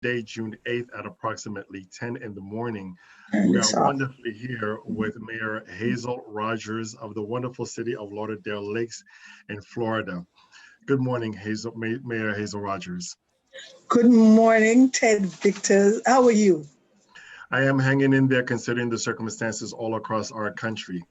Day, June 8th at approximately 10 in the morning. Turn We this are off. wonderfully here with Mayor Hazel Rogers of the wonderful city of Lauderdale Lakes in Florida. Good morning, Mayor Hazel Rogers. Good morning, Ted Victor. How are you? I am hanging in there considering the circumstances all across our country.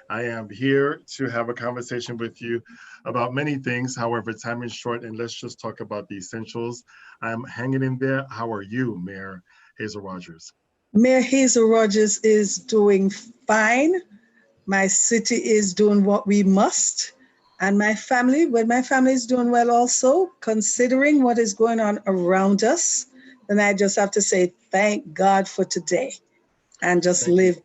I am here to have a conversation with you about many things. However, time is short and let's just talk about the essentials. I'm hanging in there. How are you, Mayor Hazel Rogers? Mayor Hazel Rogers is doing fine. My city is doing what we must. And my family is doing well also, considering what is going on around us. Then I just have to say, thank God for today and just Thank you. live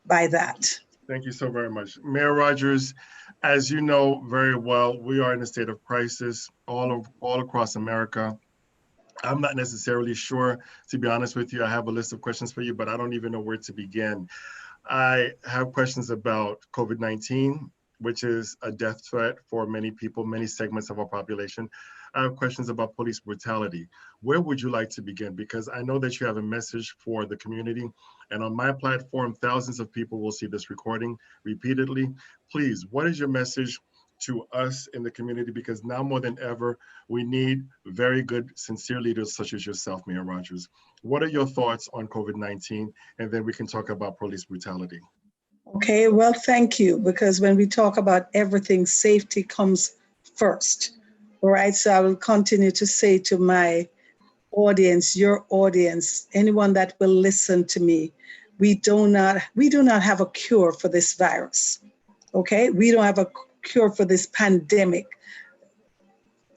by that. Thank you so very much. Mayor Rogers, as you know very well, we are in a state of crisis all across America. I'm not necessarily sure, to be honest with you. I have a list of questions for you, but I don't even know where to begin. I have questions about COVID-19, which is a death threat for many people, many segments of our population. I have questions about police brutality. Where would you like to begin? Because I know that you have a message for the community, and on my platform, thousands of people will see this recording repeatedly. Please, what is your message to us in the community? Because now more than ever, we need very good, sincere leaders such as yourself, Mayor Rogers. What are your thoughts on COVID-19? And then we can talk about police brutality. Okay, well, thank you. Because when we talk about everything, safety comes first. All right, so I will continue to say to my audience, your audience, anyone that will listen to me, we do not have a cure for this virus. Okay, we don't have a cure for this pandemic.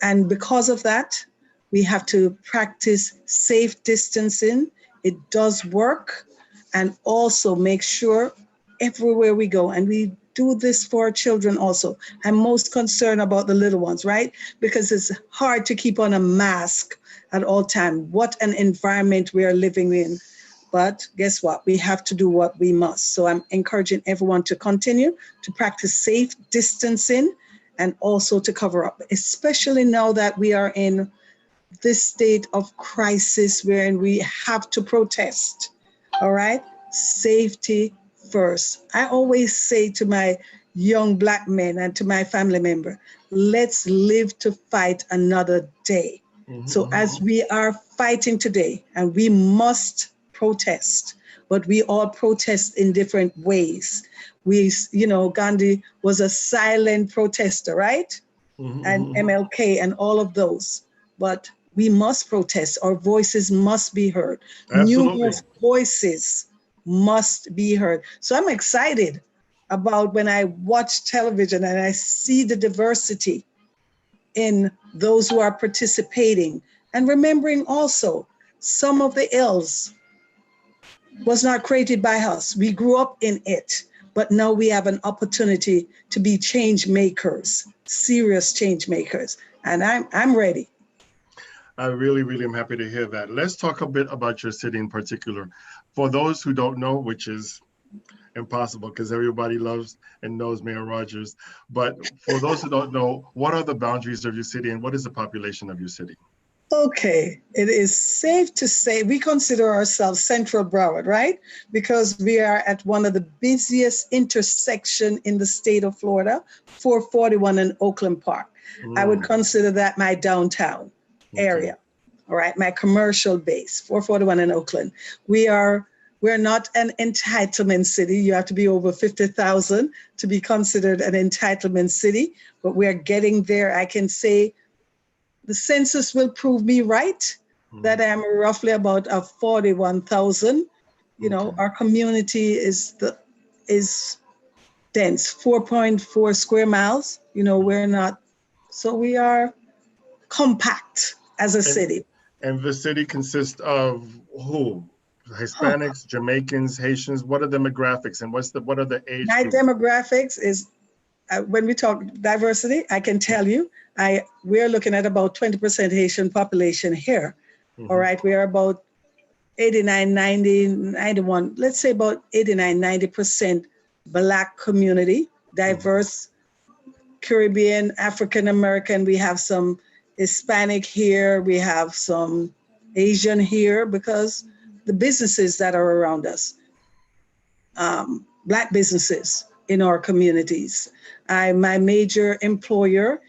And because of that, we have to practice safe distancing. It does work. And also make sure everywhere we go, and we do this for our children also. I'm most concerned about the little ones, right? Because it's hard to keep on a mask at all time. What an environment we are living in. But guess what? We have to do what we must. So I'm encouraging everyone to continue to practice safe distancing and also to cover up, especially now that we are in this state of crisis wherein we have to protest. All right? Safety first. I always say to my young Black men and to my family member, let's live to fight another day. So as we are fighting today, and we must protest, but we all protest in different ways. Gandhi was a silent protester, right? And MLK and all of those. But we must protest. Our voices must be heard. Absolutely. Numerous voices must be heard. So I'm excited about when I watch television and I see the diversity in those who are participating, and remembering also some of the ills was not created by us. We grew up in it, but now we have an opportunity to be change makers, serious change makers. And I'm ready. I really, really am happy to hear that. Let's talk a bit about your city in particular. For those who don't know, which is impossible because everybody loves and knows Mayor Rogers, but for those who don't know, what are the boundaries of your city and what is the population of your city? Okay, it is safe to say we consider ourselves Central Broward, right? Because we are at one of the busiest intersection in the state of Florida, 441 in Oakland Park. I would consider that my downtown area, all right? My commercial base, 441 in Oakland. We're not an entitlement city. You have to be over 50,000 to be considered an entitlement city, but we're getting there. I can say the census will prove me right, that I'm roughly about 41,000. Our community is dense, 4.4 square miles. We're not, so we are compact as a city. And the city consists of who? Hispanics, Jamaicans, Haitians. What are the demographics and what are the age My groups? demographics is, when we talk diversity, I can tell you, we're looking at about 20% Haitian population here. All right, we are about 89, 90, 91, let's say about 89, 90% Black community, diverse Caribbean, African American. We have some Hispanic here. We have some Asian here because the businesses that are around us, Black businesses in our communities. My major employer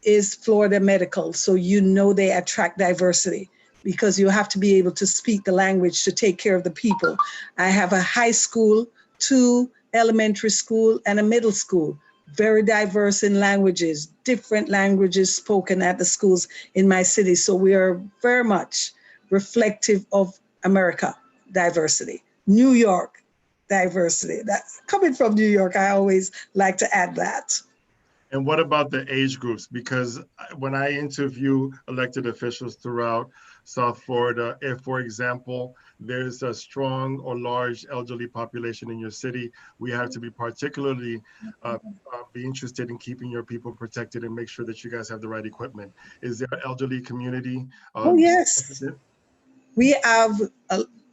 is Florida Medical, so you know they attract diversity because you have to be able to speak the language to take care of the people. I have a high school, 2 elementary school, and a middle school. Very diverse in languages, different languages spoken at the schools in my city. So we are very much reflective of America diversity. New York diversity. That's coming from New York. I always like to add that. And what about the age groups? Because when I interview elected officials throughout South Florida, if, for example, there's a strong or large elderly population in your city, we have to be particularly be interested in keeping your people protected and make sure that you guys have the right equipment. Is there an elderly community? Oh, yes. We have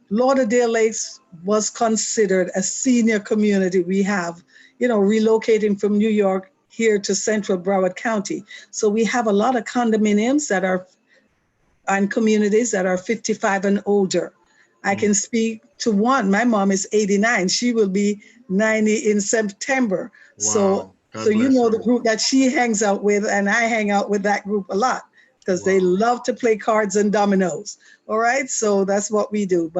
Lauderdale Lakes was considered a senior community. We have, relocating from New York here to central Broward County. So we have a lot of condominiums that are and communities that are 55 and older. I can speak to one. My mom is 89. She will be 90 in September. Wow. So you know the group that she hangs out with, and I hang out with that group a lot because they love to play cards and dominoes. All right. So that's what we do.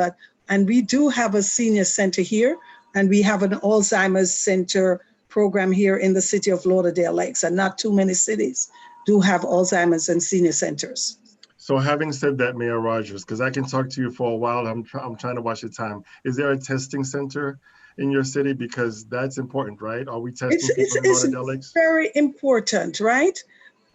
And we do have a senior center here, and we have an Alzheimer's center program here in the city of Lauderdale Lakes, and not too many cities do have Alzheimer's and senior centers. So having said that, Mayor Rogers, because I can talk to you for a while, I'm trying to watch the time. Is there a testing center in your city? Because that's important, right? Are we testing people in Lauderdale Lakes? It's very important, right?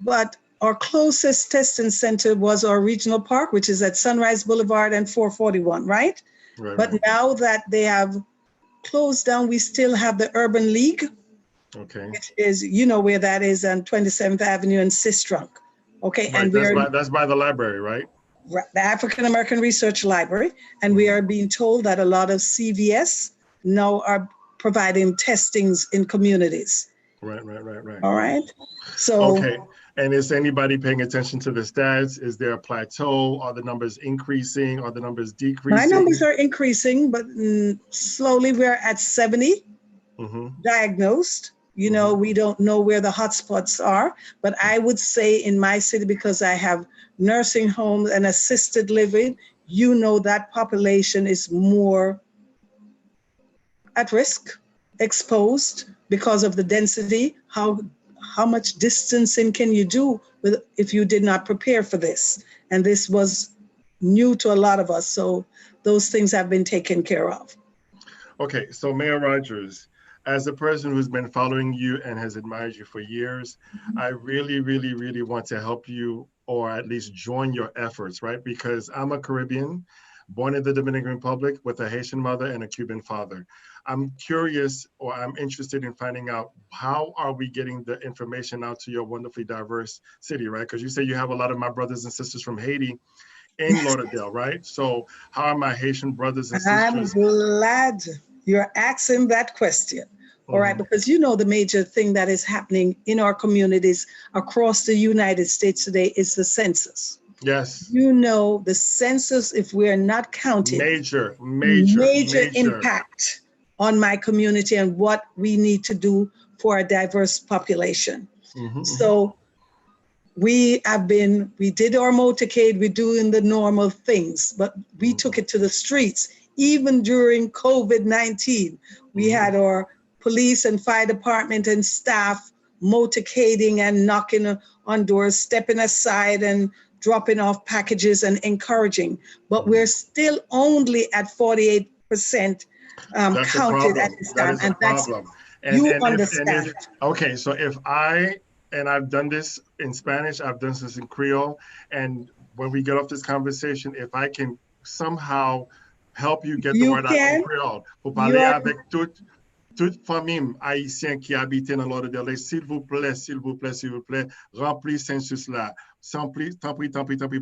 But our closest testing center was our regional park, which is at Sunrise Boulevard and 441, right? But now that they have closed down, we still have the Urban League, which is, where that is on 27th Avenue and Sistrunk. Okay, right, and that's by the library, right? The African American Research Library, and we are being told that a lot of CVS now are providing testings in communities. Right. All right. So okay, and is anybody paying attention to the stats? Is there a plateau? Are the numbers increasing? Are the numbers decreasing? My numbers are increasing, but slowly we're at 70 diagnosed. We don't know where the hotspots are, but I would say in my city, because I have nursing homes and assisted living, that population is more at risk, exposed because of the density. How much distancing can you do if you did not prepare for this? And this was new to a lot of us. So those things have been taken care of. Okay, so Mayor Rogers, as a person who's been following you and has admired you for years, I really, really, really want to help you, or at least join your efforts, right? Because I'm a Caribbean, born in the Dominican Republic with a Haitian mother and a Cuban father. I'm curious, or I'm interested in finding out, how are we getting the information out to your wonderfully diverse city, right? Because you say you have a lot of my brothers and sisters from Haiti in Lauderdale, right? So how are my Haitian brothers and sisters? I'm glad you're asking that question. All right, because the major thing that is happening in our communities across the United States today is the census. Yes. The census, if we're not counting, major impact on my community and what we need to do for a diverse population. So we did our motorcade, we're doing the normal things, but we took it to the streets. Even during COVID-19, we had our police and fire department and staff motorcading and knocking on doors, stepping aside and dropping off packages and encouraging. But we're still only at 48% counted at this time. And that's a problem. You understand. Okay, so if I've done this in Spanish, I've done this in Creole, and when we get off this conversation, if I can somehow help you get the word out in Creole, pour parler avec toute famille haïtienne qui habite dans Lauderdale, s'il vous plaît, remplis census là. Tant pis,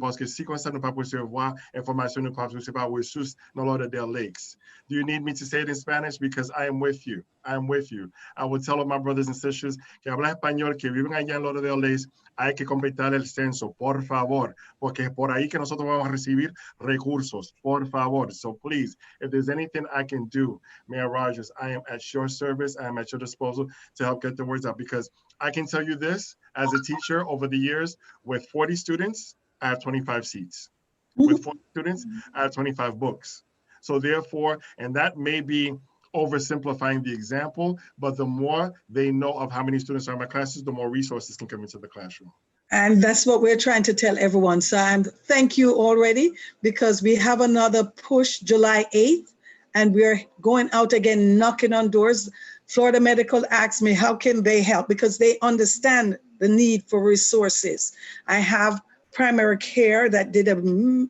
parce que si comme ça nous pas recevoir information, nous pas recevoir ressources dans Lauderdale Lakes. Do you need me to say it in Spanish? Because I am with you. I am with you. I will tell all my brothers and sisters que hablan español, que viven allá en Lauderdale Lakes, hay que completar el censo, por favor, porque es por ahí que nosotros vamos a recibir recursos, por favor. So please, if there's anything I can do, Mayor Rogers, I am at your service. I am at your disposal to help get the words out, because I can tell you this, as a teacher over the years, with 40 students, I have 25 seats. With 40 students, I have 25 books. So therefore, and that may be oversimplifying the example, but the more they know of how many students are in my classes, the more resources can come into the classroom. And that's what we're trying to tell everyone. So thank you already, because we have another push July 8th, and we're going out again, knocking on doors. Florida Medical asked me, how can they help? Because they understand the need for resources. I have primary care that did a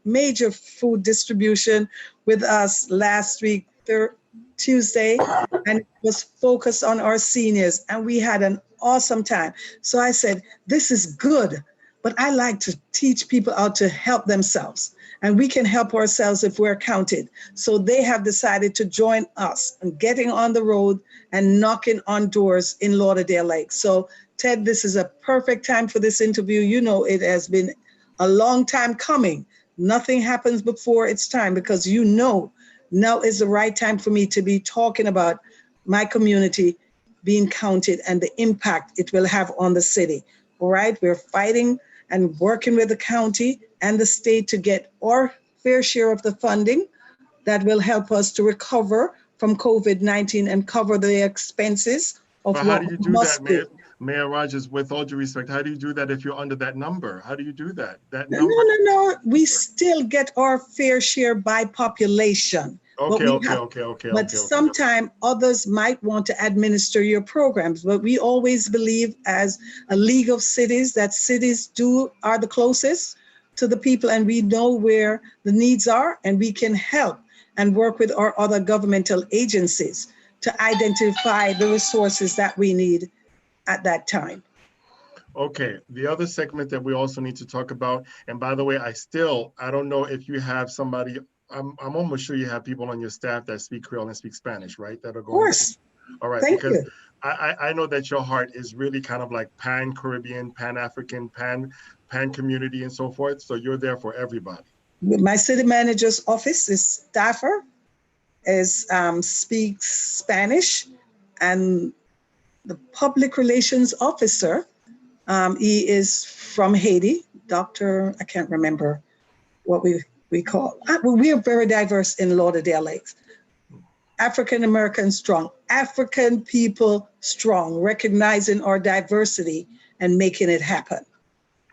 major food distribution with us last week, Tuesday, and it was focused on our seniors, and we had an awesome time. So I said, this is good, but I like to teach people how to help themselves, and we can help ourselves if we're counted. So they have decided to join us and getting on the road and knocking on doors in Lauderdale Lakes. So Ted, this is a perfect time for this interview. You know, it has been a long time coming. Nothing happens before it's time, because you know now is the right time for me to be talking about my community being counted and the impact it will have on the city. All right, we're fighting and working with the county and the state to get our fair share of the funding that will help us to recover from COVID-19 and cover the expenses of but what how do you we do must that, do. Mayor Rogers, with all due respect, how do you do that if you're under that number? How do you do that? That No, number? no. We still get our fair share by population. But sometimes others might want to administer your programs. But we always believe, as a league of cities, that cities are the closest to the people, and we know where the needs are, and we can help and work with our other governmental agencies to identify the resources that we need at that time. Okay, the other segment that we also need to talk about, and by the way, I don't know if you have somebody, I'm almost sure you have people on your staff that speak Creole and speak Spanish, right? That are going. Of course. All right, Thank because you. I know that your heart is really kind of like pan-Caribbean, pan-African, pan-community and so forth. So you're there for everybody. My city manager's office is staffer, speaks Spanish, and the public relations officer, he is from Haiti, Dr. I can't remember what we call. We are very diverse in Lauderdale Lakes. African Americans strong, African people strong, recognizing our diversity and making it happen.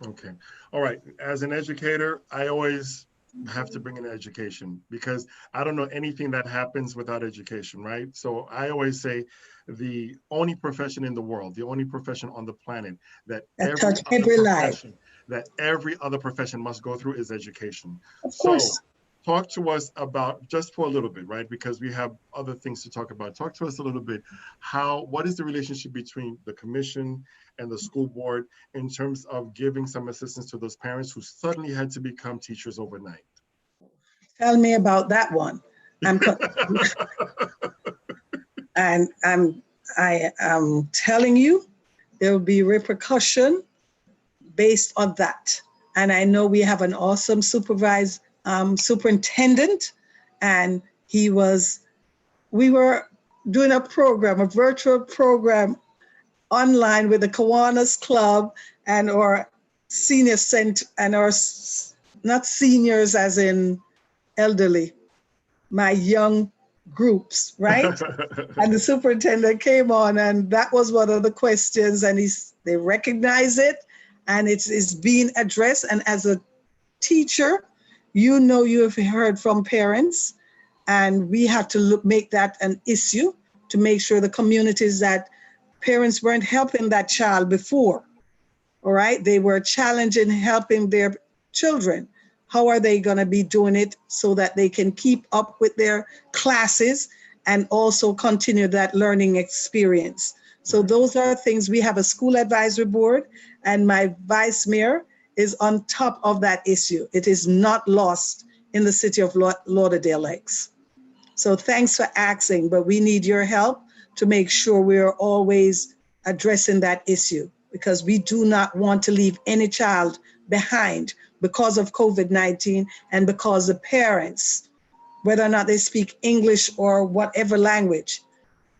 Okay. All right. As an educator, I always have to bring in education, because I don't know anything that happens without education, right? So I always say the only profession in the world, the only profession on the planet that every other profession must go through is education. Of course. So talk to us about, just for a little bit, right? Because we have other things to talk about. Talk to us a little bit, what is the relationship between the commission and the school board in terms of giving some assistance to those parents who suddenly had to become teachers overnight? Tell me about that one. I am telling you, there will be repercussion based on that. And I know we have an awesome superintendent, and we were doing a virtual program online with the Kiwanis Club and our senior center, and our, not seniors as in elderly, my young groups, right? And the superintendent came on, and that was one of the questions, and they recognize it, and it's being addressed. And as a teacher, you know, you have heard from parents, and we have to make that an issue to make sure the communities that parents weren't helping that child before, all right? They were challenging helping their children. How are they going to be doing it so that they can keep up with their classes and also continue that learning experience? So those are things. We have a school advisory board, and my vice mayor is on top of that issue. It is not lost in the city of Lauderdale Lakes. So thanks for asking, but we need your help to make sure we are always addressing that issue, because we do not want to leave any child behind because of COVID-19 and because the parents, whether or not they speak English or whatever language,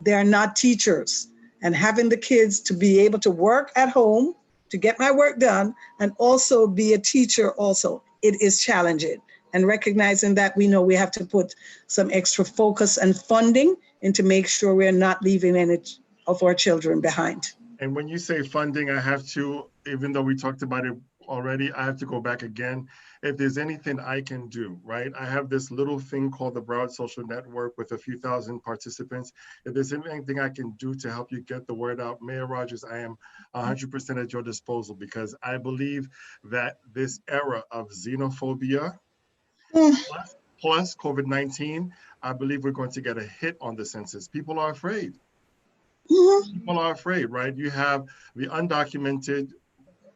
they are not teachers. And having the kids to be able to work at home, to get my work done, and also be a teacher also, it is challenging. And recognizing that, we know we have to put some extra focus and funding into make sure we're not leaving any of our children behind. And when you say funding, I have to, even though we talked about it already, I have to go back again. If there's anything I can do, right? I have this little thing called the Broward Social Network with a few thousand participants. If there's anything I can do to help you get the word out, Mayor Rogers, I am 100% at your disposal, because I believe that this era of xenophobia plus COVID-19, I believe we're going to get a hit on the census. People are afraid. People are afraid, right? You have the undocumented,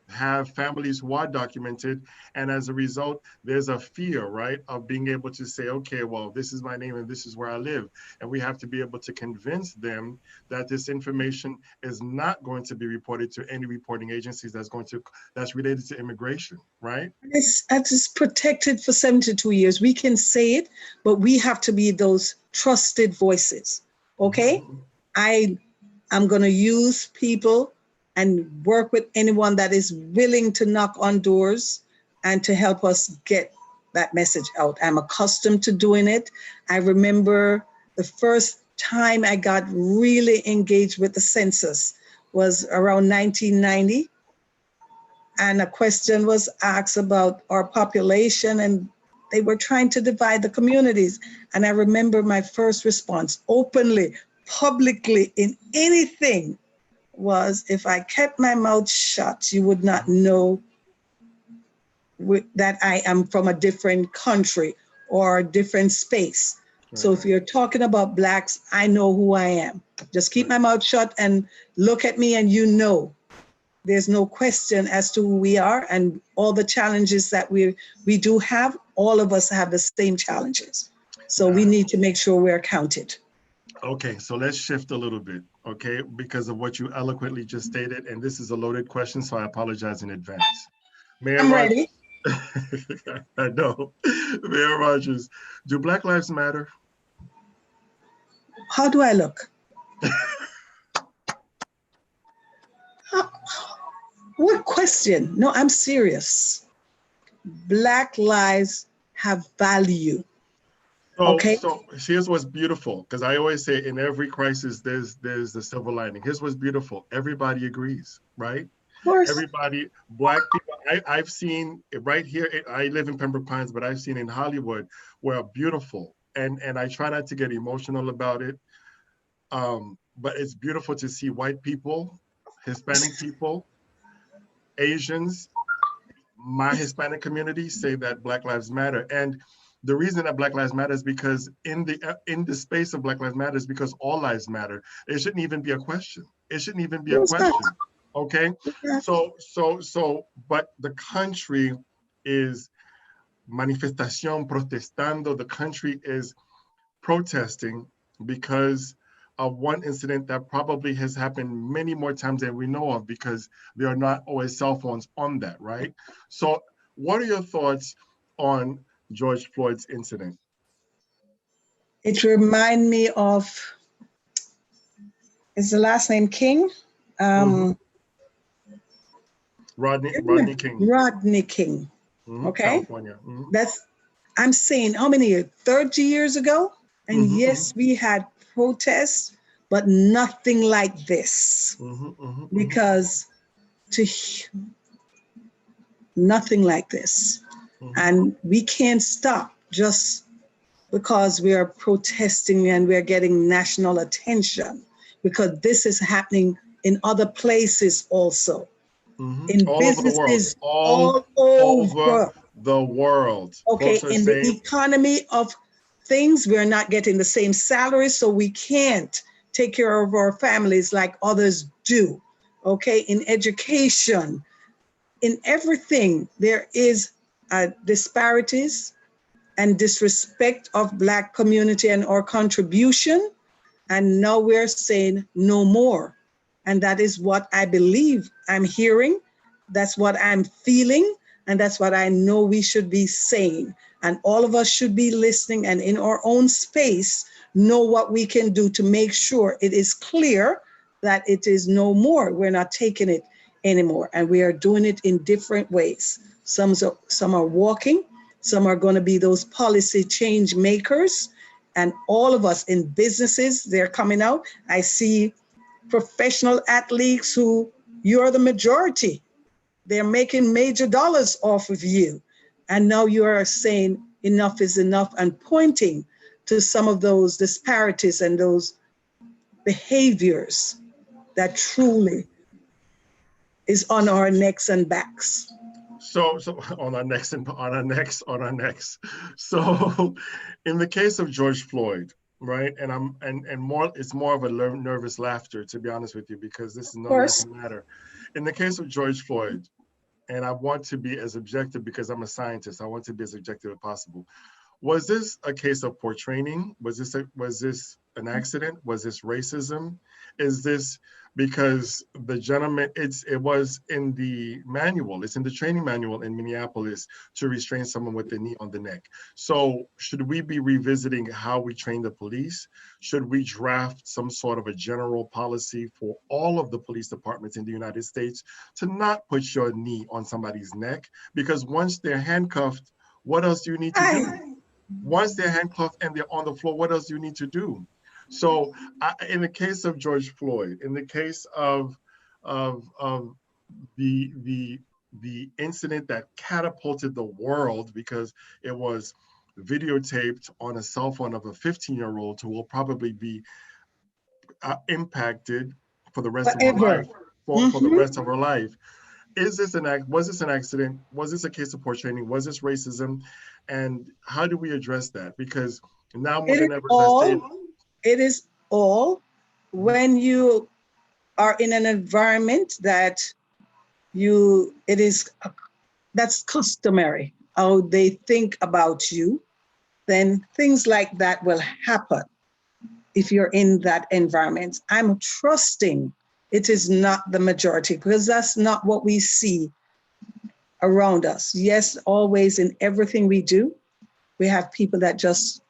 have families who are documented, and as a result, there's a fear, right, of being able to say, okay, well, this is my name and this is where I live. And we have to be able to convince them that this information is not going to be reported to any reporting agencies that's related to immigration, right? It's protected for 72 years. We can say it, but we have to be those trusted voices, okay? I'm going to use people and work with anyone that is willing to knock on doors and to help us get that message out. I'm accustomed to doing it. I remember the first time I got really engaged with the census was around 1990. And a question was asked about our population, and they were trying to divide the communities. And I remember my first response openly, publicly, in anything, was, if I kept my mouth shut, you would not know that I am from a different country or a different space. Right. So if you're talking about Blacks, I know who I am. Just keep my mouth shut and look at me, and you know there's no question as to who we are, and all the challenges that we do have. All of us have the same challenges. So we need to make sure we're counted. Okay, so let's shift a little bit, okay, because of what you eloquently just stated, and this is a loaded question, so I apologize in advance. Mayor I'm Rogers, ready. I know. Mayor Rogers, do Black Lives Matter? How do I look? What question? No, I'm serious. Black lives have value. Okay. So here's what's beautiful, because I always say in every crisis there's the silver lining. Here's what's beautiful. Everybody agrees, right? Of course. Everybody, Black people. I've seen right here. I live in Pembroke Pines, but I've seen in Hollywood where beautiful, and I try not to get emotional about it, but it's beautiful to see white people, Hispanic people, Asians, my Hispanic community say that Black Lives Matter. And the reason that Black Lives Matter is because in the space of Black Lives Matter is because all lives matter. It shouldn't even be a question. It shouldn't even be a question. Okay. So, but the country is manifestación, protestando. The country is protesting because of one incident that probably has happened many more times than we know of, because there are not always cell phones on that, right? So what are your thoughts on George Floyd's incident? It reminds me of, is the last name King? Rodney King. Rodney King. Okay. California. I'm saying, how many years? 30 years ago? And yes, we had protests, but nothing like this. Because nothing like this. And we can't stop just because we are protesting and we're getting national attention, because this is happening in other places also. In all businesses all over the world. Okay, in the economy of things, we're not getting the same salary, so we can't take care of our families like others do. Okay, in education, In everything, there is disparities and disrespect of Black community and our contribution. And now we're saying no more. And that is what I believe I'm hearing. That's what I'm feeling. And that's what I know we should be saying. And all of us should be listening and in our own space, know what we can do to make sure it is clear that it is no more. We're not taking it anymore. And we are doing it in different ways. Some are walking, some are going to be those policy change makers. And all of us in businesses, they're coming out. I see professional athletes who you're the majority. They're making major dollars off of you. And now you are saying enough is enough and pointing to some of those disparities and those behaviors that truly is on our necks and backs. So on our necks and on our necks. So in the case of George Floyd, right? And more, it's more of a nervous laughter, to be honest with you, because this is no less a matter. In the case of George Floyd, and I want to be as objective because I'm a scientist, I want to be as objective as possible. Was this a case of poor training? Was this an accident? Was this racism? Is this because the gentleman, it was in the manual, it's in the training manual in Minneapolis to restrain someone with the knee on the neck. So should we be revisiting how we train the police? Should we draft some sort of a general policy for all of the police departments in the United States to not put your knee on somebody's neck? Because once they're handcuffed, what else do you need to do? Once they're handcuffed and they're on the floor, what else do you need to do? So in the case of George Floyd, in the case of the incident that catapulted the world because it was videotaped on a cell phone of a 15-year-old who will probably be impacted for the rest of her life, for the rest of her life. Was this an accident? Was this a case of poor training? Was this racism? And how do we address that? Because now more than ever, it is all when you are in an environment that's customary, how they think about you, then things like that will happen if you're in that environment. I'm trusting it is not the majority because that's not what we see around us. Yes, always in everything we do, we have people that just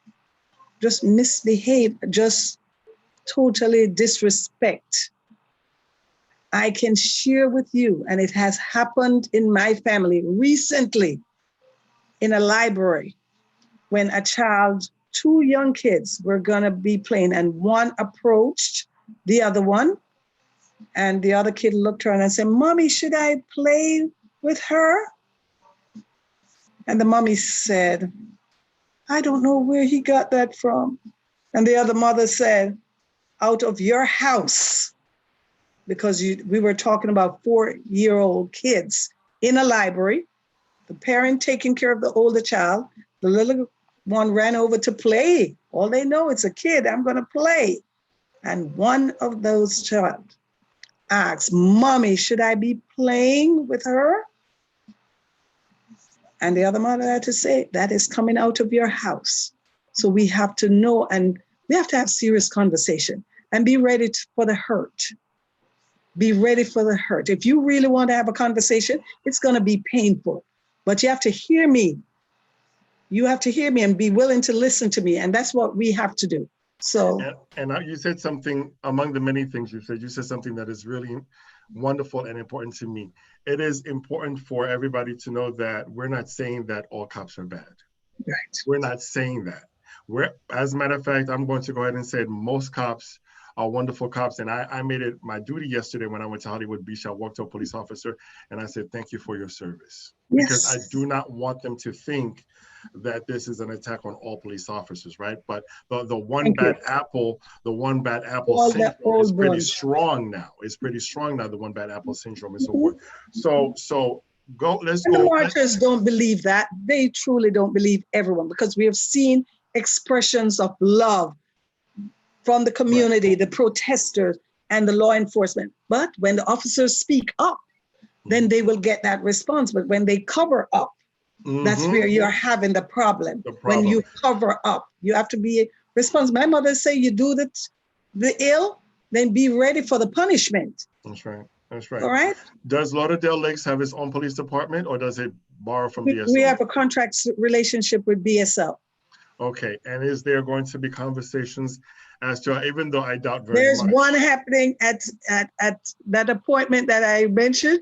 misbehave, just totally disrespect. I can share with you, and it has happened in my family recently in a library when two young kids were gonna be playing and one approached the other one and the other kid looked around and said, "Mommy, should I play with her?" And the mommy said, "I don't know where he got that from." And the other mother said, "Out of your house," because we were talking about 4-year-old kids in a library, the parent taking care of the older child, the little one ran over to play. All they know, it's a kid, I'm gonna play. And one of those child asked, "Mommy, should I be playing with her?" And the other mother had to say, "That is coming out of your house." So we have to know, and we have to have serious conversation and be ready for the hurt. Be ready for the hurt. If you really want to have a conversation, it's going to be painful, but you have to hear me. You have to hear me and be willing to listen to me. And that's what we have to do. So, and you said something among the many things you said something that is really wonderful and important to me. It is important for everybody to know that we're not saying that all cops are bad. Right. We're not saying that. As a matter of fact, I'm going to go ahead and say most cops are wonderful cops. And I made it my duty yesterday when I went to Hollywood Beach. I walked to a police officer and I said, "Thank you for your service." Yes. Because I do not want them to think that this is an attack on all police officers, right? But the one bad apple syndrome is pretty strong now. It's pretty strong now, the one bad apple syndrome and so forth. So let's go. The martyrs don't believe that. They truly don't believe everyone, because we have seen expressions of love from the community, the protesters and the law enforcement. But when the officers speak up, then they will get that response. But when they cover up, that's where you're having the problem. When you cover up, you have to be responsible. My mother say, you do the ill, then be ready for the punishment. That's right. That's right. All right. Does Lauderdale Lakes have its own police department, or does it borrow from BSL? We have a contract relationship with BSL. Okay. And is there going to be conversations as to, even though I doubt very There's much. one happening at that appointment that I mentioned.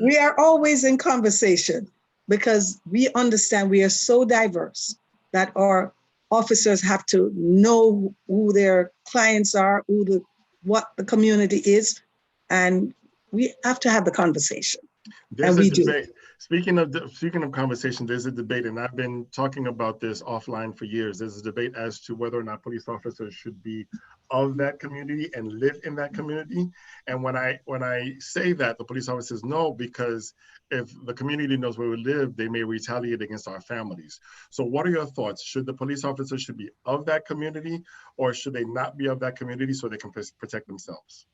We are always in conversation because we understand we are so diverse that our officers have to know who their clients are, what the community is, and we have to have the conversation. There's a debate. Speaking of conversation, there's a debate, and I've been talking about this offline for years. There's a debate as to whether or not police officers should be of that community and live in that community. And when I say that, the police officers know, because if the community knows where we live, they may retaliate against our families. So what are your thoughts? Should the police officers should be of that community, or should they not be of that community so they can protect themselves?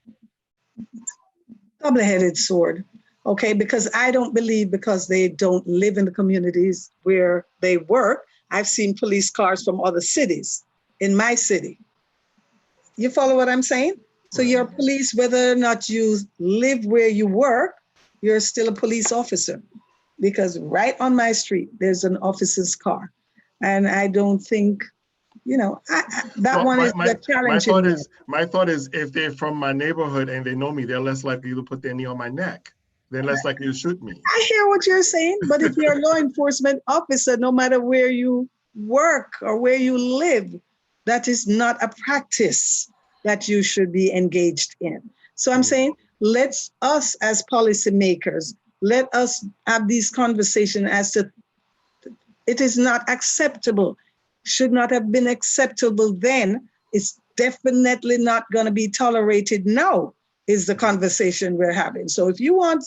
Double-headed sword. Okay, because I don't believe because they don't live in the communities where they work. I've seen police cars from other cities in my city. You follow what I'm saying? So you're police, whether or not you live where you work, you're still a police officer, because right on my street, there's an officer's car. And I don't think, the challenge. My thought is if they're from my neighborhood and they know me, they're less likely to put their knee on my neck. They're less likely to shoot me. I hear what you're saying, but if you're a law enforcement officer, no matter where you work or where you live, that is not a practice that you should be engaged in. So I'm saying, let's us as policymakers, let us have these conversations as to it is not acceptable, should not have been acceptable then. It's definitely not going to be tolerated now, is the conversation we're having. So if you want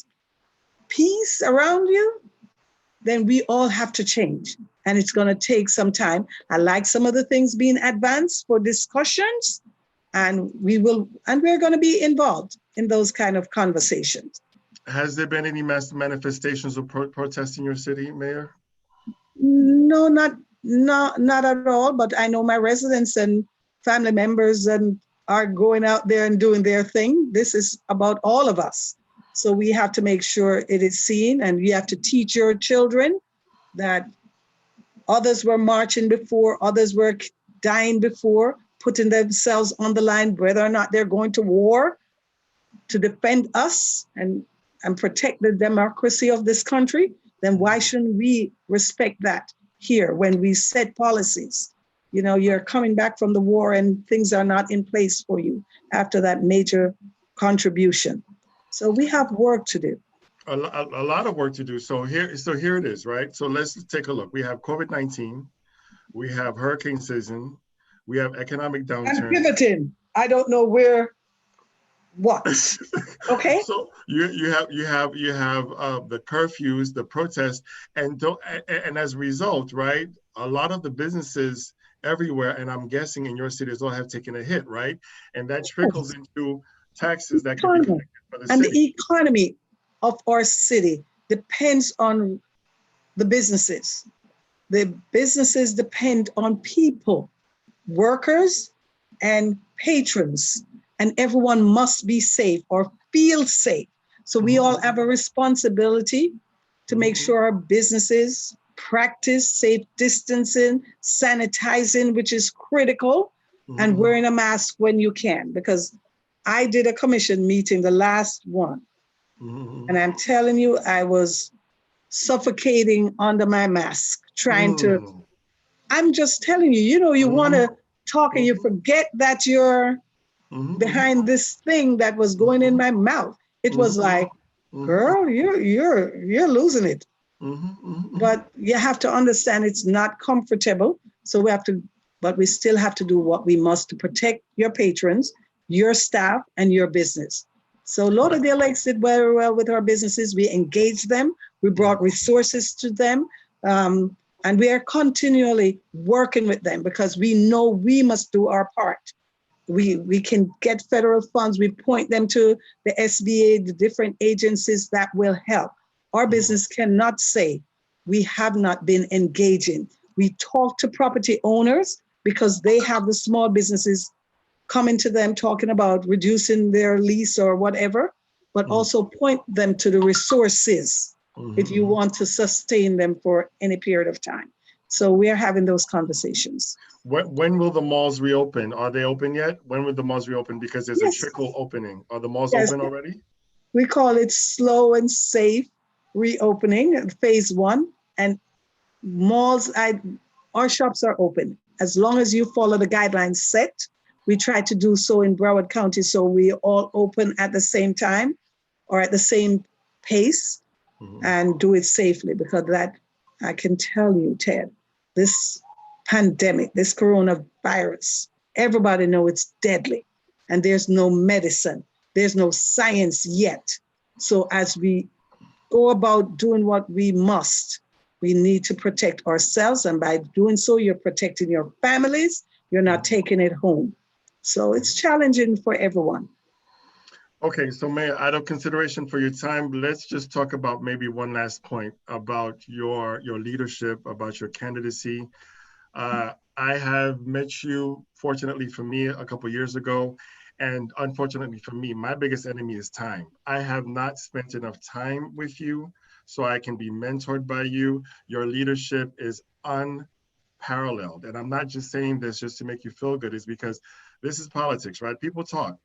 peace around you, then we all have to change. And it's going to take some time. I like some of the things being advanced for discussions, and we're going to be involved in those kind of conversations. Has there been any mass manifestations of protest in your city, Mayor? No, not at all. But I know my residents and family members are going out there and doing their thing. This is about all of us. So we have to make sure it is seen, and you have to teach your children that others were marching before, others were dying before, putting themselves on the line, whether or not they're going to war to defend us and protect the democracy of this country. Then why shouldn't we respect that here when we set policies? You're coming back from the war and things are not in place for you after that major contribution. So we have work to do. A lot of work to do. So here it is, right? So let's take a look. We have COVID-19, we have hurricane season, we have economic downturn. I'm pivoting. I don't know what. Okay. So you have the curfews, the protests, and as a result, right? A lot of the businesses everywhere, and I'm guessing in your cities, all have taken a hit, right? And that trickles into taxes that can be collected for the city. And the economy of our city depends on the businesses. The businesses depend on people, workers and patrons, and everyone must be safe or feel safe. So we all have a responsibility to make sure our businesses practice safe distancing, sanitizing, which is critical, and wearing a mask when you can, because I did a commission meeting, the last one, and I'm telling you, I was suffocating under my mask, trying to, I'm just telling you, you want to talk and you forget that you're behind this thing that was going in my mouth. It was like, girl, you're losing it. But you have to understand it's not comfortable. So we still have to do what we must to protect your patrons, your staff, and your business. So Lauderdale Lakes did very well with our businesses. We engaged them. We brought resources to them. And we are continually working with them because we know we must do our part We can get federal funds. We point them to the SBA, the different agencies that will help. Our business cannot say we have not been engaging. We talk to property owners because they have the small businesses coming to them talking about reducing their lease or whatever, but also point them to the resources if you want to sustain them for any period of time. So we are having those conversations. When will the malls reopen? Are they open yet? When will the malls reopen? Because there's a trickle opening. Are the malls open already? We call it slow and safe reopening, phase 1. And malls, our shops are open. As long as you follow the guidelines set, we try to do so in Broward County, so we all open at the same time or at the same pace and do it safely, because that, I can tell you, Ted, this pandemic, this coronavirus, everybody knows it's deadly and there's no medicine. There's no science yet. So as we go about doing what we must, we need to protect ourselves. And by doing so, you're protecting your families. You're not taking it home. So it's challenging for everyone. Okay, so Mayor, out of consideration for your time, let's just talk about maybe one last point about your leadership, about your candidacy. I have met you, fortunately for me, a couple of years ago. And unfortunately for me, my biggest enemy is time. I have not spent enough time with you so I can be mentored by you. Your leadership is unparalleled. And I'm not just saying this just to make you feel good. It's because this is politics, right? People talk.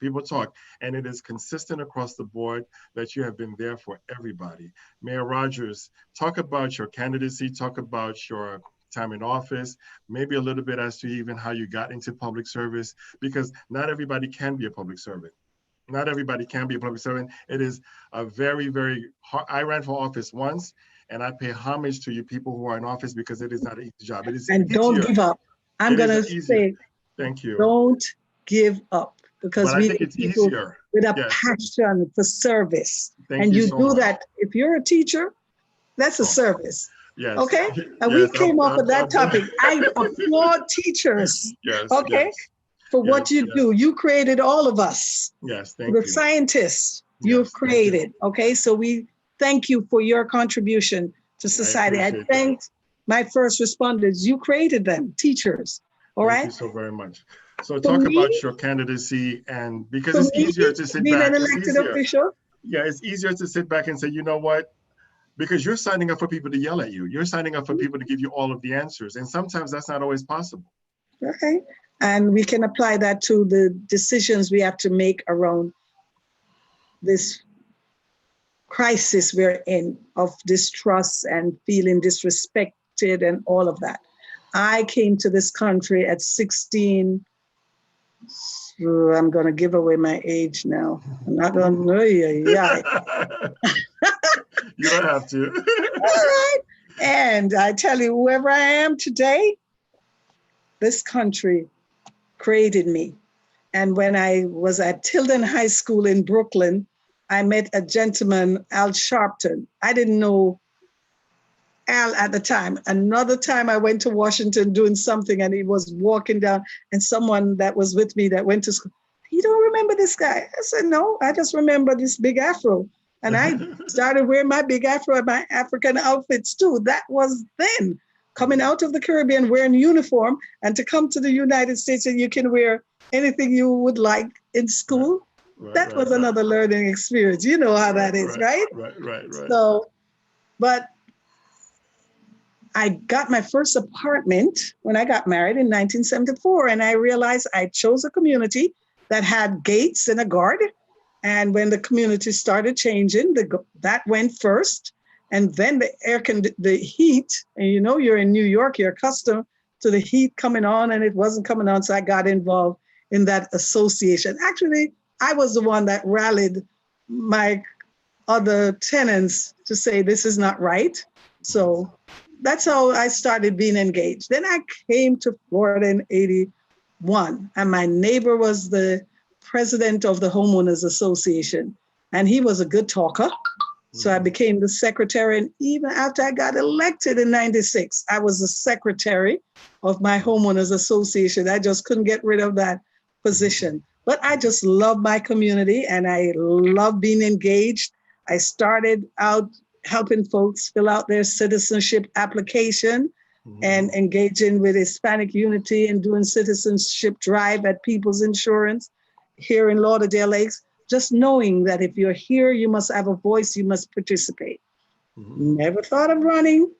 And it is consistent across the board that you have been there for everybody. Mayor Rogers, talk about your candidacy, talk about your time in office, maybe a little bit as to even how you got into public service, because not everybody can be a public servant. Not everybody can be a public servant. It is a very, very hard. I ran for office once, and I pay homage to you people who are in office, because it is not an easy job. It is and easier. Don't give up. I'm going to say, thank you. Don't give up, because we think it's people easier with a passion for service. And you so do much. That. If you're a teacher, that's a service. Yes. Okay. And we came up with that topic. I applaud teachers. Yes. Okay. Yes. For what you do. You created all of us. Yes. Thank you. The scientists you've created. Okay. So we thank you for your contribution to society. I thanked my first responders. You created them, teachers. All right. Thank you so very much. So talk about your candidacy, and because it's easier to sit back. Being an elected official. Yeah, it's easier to sit back and say, you know what? Because you're signing up for people to yell at you. You're signing up for people to give you all of the answers. And sometimes that's not always possible. Okay. And we can apply that to the decisions we have to make around this crisis we're in of distrust and feeling disrespected and all of that. I came to this country at 16. I'm going to give away my age now. I'm not going to know you. Yeah. You don't have to. All right. And I tell you, whoever I am today, this country created me. And when I was at Tilden High School in Brooklyn, I met a gentleman, Al Sharpton. I didn't know Al at the time. Another time I went to Washington doing something, and he was walking down, and someone that was with me that went to school, you don't remember this guy? I said, no, I just remember this big afro. And I started wearing my big afro and my African outfits too. That was then. Coming out of the Caribbean wearing uniform, and to come to the United States and you can wear anything you would like in school. That was another learning experience. You know how that is, right? Right. So, but I got my first apartment when I got married in 1974, and I realized I chose a community that had gates and a guard. And when the community started changing, that went first. And then the heat, and you know, you're in New York, you're accustomed to the heat coming on, and it wasn't coming on. So I got involved in that association. Actually, I was the one that rallied my other tenants to say, this is not right. So that's how I started being engaged. Then I came to Florida in 81, and my neighbor was the president of the Homeowners Association, and he was a good talker. So I became the secretary, and even after I got elected in 96, I was the secretary of my Homeowners Association. I just couldn't get rid of that position. But I just love my community and I love being engaged. I started out helping folks fill out their citizenship application and engaging with Hispanic Unity and doing citizenship drive at People's Insurance here in Lauderdale Lakes. Just knowing that if you're here, you must have a voice, you must participate. Never thought of running,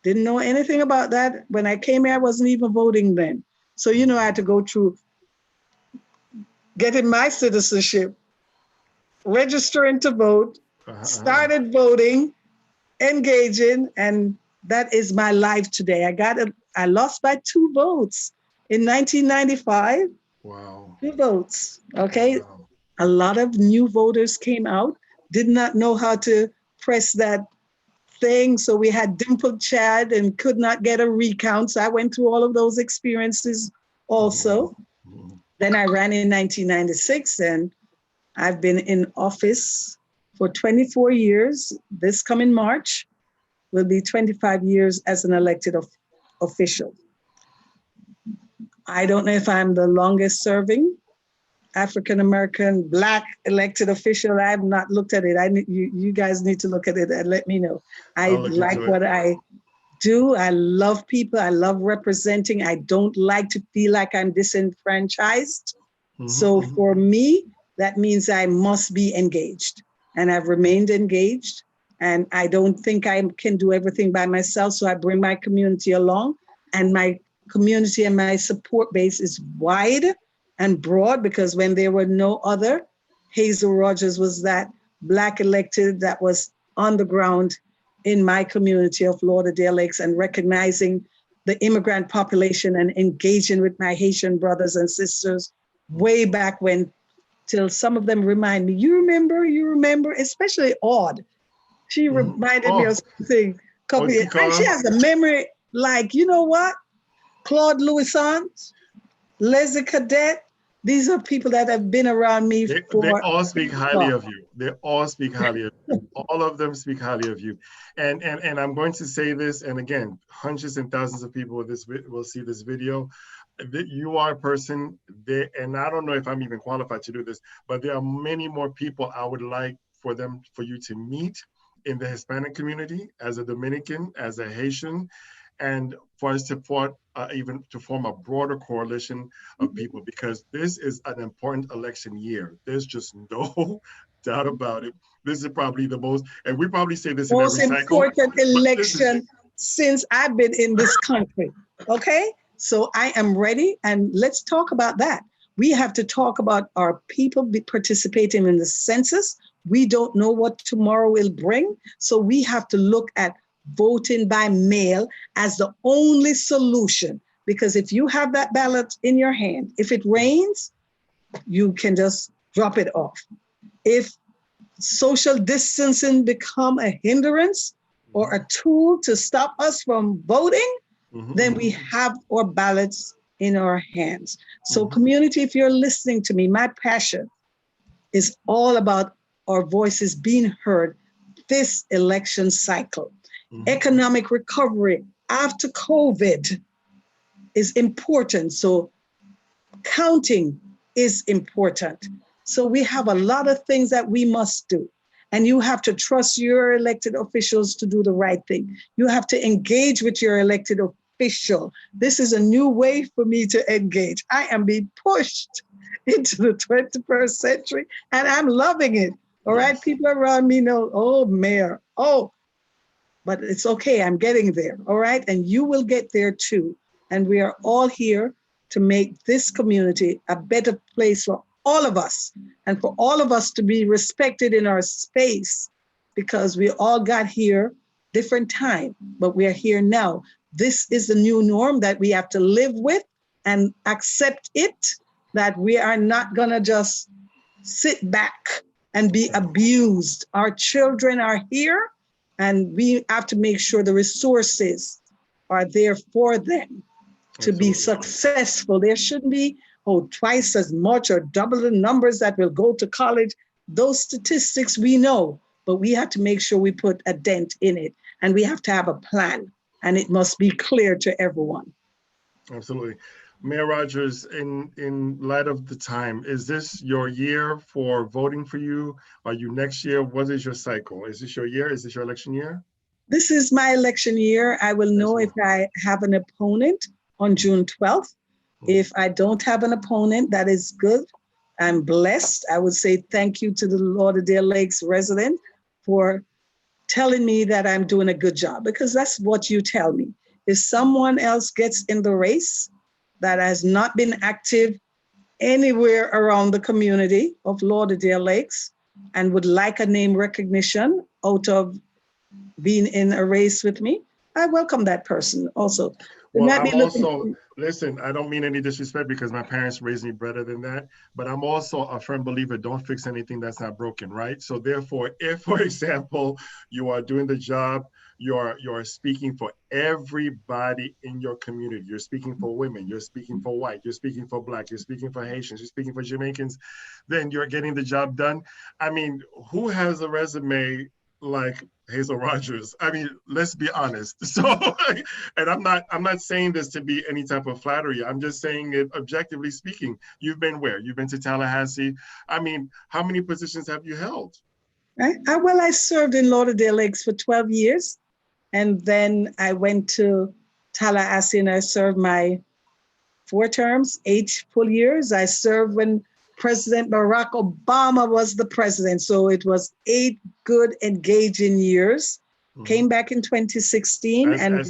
didn't know anything about that. When I came here, I wasn't even voting then. So, you know, I had to go through getting my citizenship, registering to vote, started voting, engaging, and that is my life today. I lost by 2 votes in 1995. Wow. 2 votes, okay? Wow. A lot of new voters came out, did not know how to press that thing. So we had dimpled Chad and could not get a recount. So I went through all of those experiences also. Then I ran in 1996 and I've been in office for 24 years. This coming March will be 25 years as an elected official. I don't know if I'm the longest serving African-American Black elected official. I have not looked at it. You guys need to look at it and let me know. I like what I do. I love people. I love representing. I don't like to feel like I'm disenfranchised. So for me, that means I must be engaged. And I've remained engaged. And I don't think I can do everything by myself. So I bring my community along. And my community and my support base is wide and broad, because when there were no other, Hazel Rogers was that Black elected that was on the ground in my community of Lauderdale Lakes and recognizing the immigrant population and engaging with my Haitian brothers and sisters way back when, till some of them remind me, you remember, especially Aud. She reminded me of something a couple years. And she has a memory like, you know what? Claude Louison, Leslie Cadet, these are people that have been around me They all speak highly of you. They all speak highly of you. All of them speak highly of you. And I'm going to say this, and again, hundreds and thousands of people will see this video. That you are a person, and I don't know if I'm even qualified to do this, but there are many more people I would like for you to meet in the Hispanic community, as a Dominican, as a Haitian, and for us to even to form a broader coalition of people, because this is an important election year. There's just no doubt about it. This is probably the most, and we probably say this in every cycle. Most important election since I've been in this country, okay? So I am ready, and let's talk about that. We have to talk about our people participating in the census. We don't know what tomorrow will bring, so we have to look at voting by mail as the only solution, because if you have that ballot in your hand, if it rains, you can just drop it off. If social distancing become a hindrance or a tool to stop us from voting, then we have our ballots in our hands. So community, if you're listening to me, my passion is all about our voices being heard this election cycle. Economic recovery after COVID is important. So counting is important. So we have a lot of things that we must do. And you have to trust your elected officials to do the right thing. You have to engage with your elected official. This is a new way for me to engage. I am being pushed into the 21st century and I'm loving it. All right, people around me know, oh, Mayor, oh, but it's okay, I'm getting there, all right? And you will get there too. And we are all here to make this community a better place for all of us, and for all of us to be respected in our space, because we all got here different time, but we are here now. This is the new norm that we have to live with and accept it, that we are not gonna just sit back and be abused. Our children are here, and we have to make sure the resources are there for them to be successful. There shouldn't be, twice as much or double the numbers that will go to college. Those statistics we know, but we have to make sure we put a dent in it, and we have to have a plan, and it must be clear to everyone. Absolutely. Mayor Rogers, in light of the time, is this your year for voting for you? Are you next year? What is your cycle? Is this your year? Is this your election year? This is my election year. I will know if I have an opponent on June 12th. If I don't have an opponent, that is good. I'm blessed. I would say thank you to the Lauderdale Lakes resident for telling me that I'm doing a good job, because that's what you tell me. If someone else gets in the race that has not been active anywhere around the community of Lauderdale Lakes and would like a name recognition out of being in a race with me, I welcome that person also. Well, I'm also, listen, I don't mean any disrespect because my parents raised me better than that, but I'm also a firm believer, don't fix anything that's not broken, right? So therefore, if, for example, you are doing the job, you're speaking for everybody in your community. You're speaking for women, you're speaking for white, you're speaking for Black, you're speaking for Haitians, you're speaking for Jamaicans, then you're getting the job done. I mean, who has a resume like Hazel Rogers? I mean, let's be honest. So, and I'm not saying this to be any type of flattery. I'm just saying it objectively speaking. You've been where? You've been to Tallahassee. I mean, how many positions have you held? Well, I served in Lauderdale Lakes for 12 years. And then I went to Tallahassee and I served my 4 terms, 8 full years. I served when President Barack Obama was the president. So it was 8 good, engaging years. Came back in 2016 as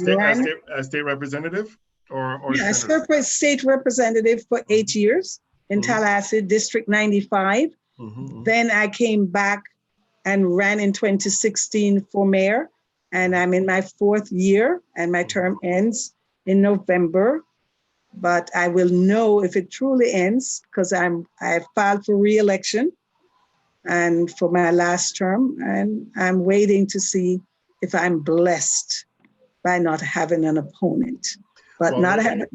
state representative or yeah, I served as state representative for 8 years in Tallahassee, District 95. Then I came back and ran in 2016 for mayor. And I'm in my 4th year and my term ends in November. But I will know if it truly ends because I filed for re-election and for my last term, and I'm waiting to see if I'm blessed by not having an opponent. But well,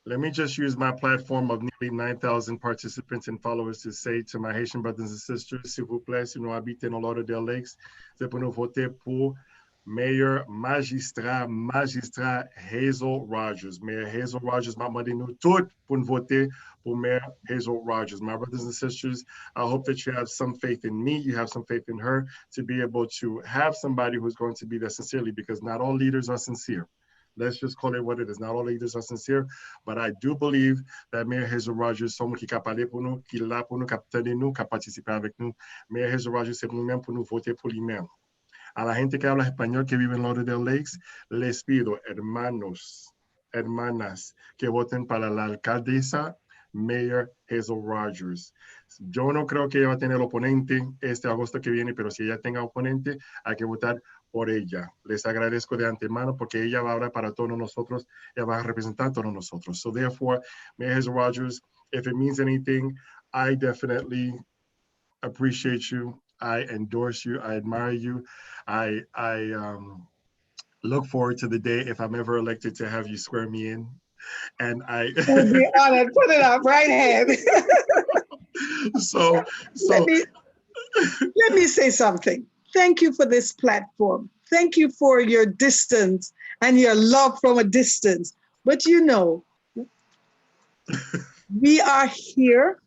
let me just use my platform of nearly 9,000 participants and followers to say to my Haitian brothers and sisters, s'il vous plaît, si nous habitons dans Lauderdale Lakes, c'est pour nous voter pour Mayor Magistrat Hazel Rogers. Mayor Hazel Rogers, m'a demandé nous tous pour nous voter pour Mayor Hazel Rogers. My brothers and sisters, I hope that you have some faith in me, you have some faith in her, to be able to have somebody who's going to be there sincerely, because not all leaders are sincere. Let's just call it what it is. Not all leaders are sincere, but I do believe that Mayor Hazel Rogers, someone qui a parlé pour nous, qui là pour nous, qui a tenu nous, qui a participé avec nous. Mayor Hazel Rogers, c'est nous-mêmes pour nous voter pour lui-même. A la gente que habla español que vive en Lauderdale Lakes, les pido, hermanos, hermanas, que voten para la alcaldesa Mayor Hazel Rogers. Yo no creo que ella va a tener oponente este agosto que viene, pero si ella tenga oponente, hay que votar por ella. Les agradezco de antemano porque ella va a hablar para todos nosotros, ella va a representar a todos nosotros. So therefore, Mayor Hazel Rogers, if it means anything, I definitely appreciate you. I endorse you. I admire you. I look forward to the day, if I'm ever elected, to have you swear me in. And I would be honored. Put it up, right hand. so let me say something. Thank you for this platform. Thank you for your distance and your love from a distance. But you know, we are here.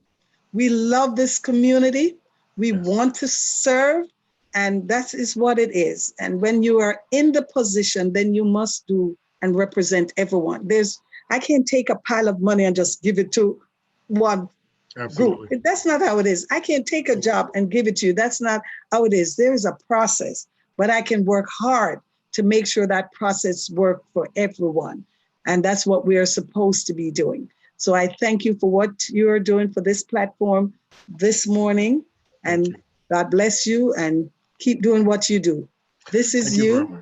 We love this community. We want to serve, and that is what it is. And when you are in the position, then you must do and represent everyone. I can't take a pile of money and just give it to one group. That's not how it is. I can't take a job and give it to you. That's not how it is. There is a process, but I can work hard to make sure that process works for everyone. And that's what we are supposed to be doing. So I thank you for what you're doing for this platform this morning. And God bless you and keep doing what you do. This is you.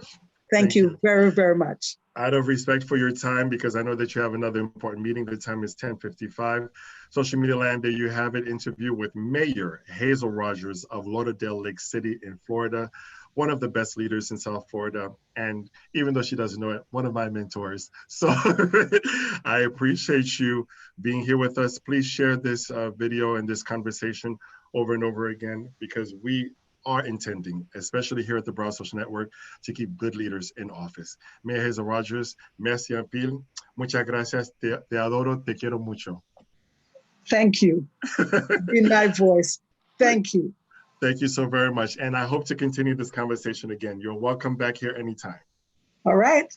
Thank you very, very much. Out of respect for your time, because I know that you have another important meeting. The time is 10:55. Social media land, there you have it. Interview with Mayor Hazel Rogers of Lauderdale Lake City in Florida. One of the best leaders in South Florida. And even though she doesn't know it, one of my mentors. So I appreciate you being here with us. Please share this video and this conversation over and over again, because we are intending, especially here at the Broward Social Network, to keep good leaders in office. Mayor Hazel Rogers, merci un pile. Muchas gracias. Te adoro. Te quiero mucho. Thank you. In my voice. Thank you. Thank you so very much. And I hope to continue this conversation again. You're welcome back here anytime. All right.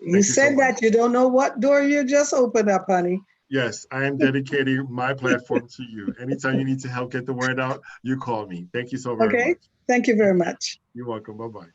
You said so that you don't know what door you just opened up, honey. Yes, I am dedicating my platform to you. Anytime you need to help get the word out, you call me. Thank you so very much. Thank you very much. You're welcome. Bye-bye.